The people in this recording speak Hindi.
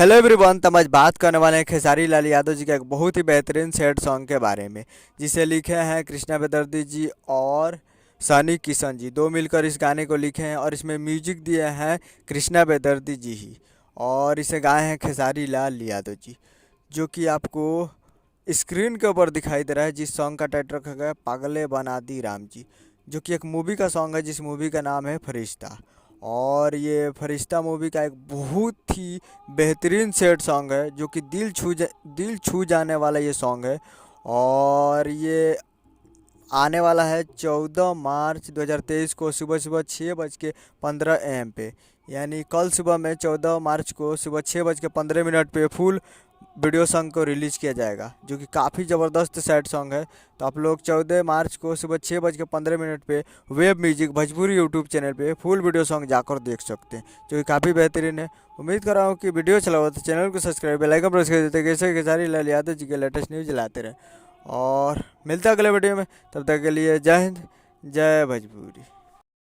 Hello everyone. तो हम आज बात करने वाले हैं खेसारी लाल यादव जी का एक बहुत ही बेहतरीन सैड सॉन्ग के बारे में, जिसे लिखे हैं कृष्णा बेदर्दी जी और सनी किशन जी। दो मिलकर इस गाने को लिखे हैं और इसमें म्यूजिक दिए हैं कृष्णा बेदर्दी जी ही, और इसे गाए हैं खेसारी लाल यादव जी। जो कि आपको स्क्रीन के ऊपर दिखाई दे रहा है, जिस सॉन्ग का टाइटल रखा गया है पागले बना दी राम जी, जो कि एक मूवी का सॉन्ग है, जिस मूवी का नाम है फरिश्ता। और ये फरिश्ता मूवी का एक बहुत ही बेहतरीन सैड सॉन्ग है, जो कि दिल छू जाने वाला ये सॉन्ग है। और ये आने वाला है 14 मार्च 2023 को सुबह सुबह 6:15 AM पे, यानी कल सुबह में 14 मार्च को सुबह 6:15 पे फुल वीडियो सॉन्ग को रिलीज़ किया जाएगा, जो कि काफ़ी ज़बरदस्त सैड सॉन्ग है। तो आप लोग 14 मार्च को सुबह 6:15 पे web music Bhojpuri YouTube channel पे फुल वीडियो सॉन्ग जाकर देख सकते हैं, जो कि काफ़ी बेहतरीन है। उम्मीद कर रहा हूँ कि वीडियो चला हो तो चैनल को सब्सक्राइब बेल आइकन प्रेस कर देते, कैसे खेसारी लाल यादव जी के लेटेस्ट न्यूज़ लाते रहे। और मिलता है अगले वीडियो में, तब तक के लिए जय हिंद, जय भोजपुरी।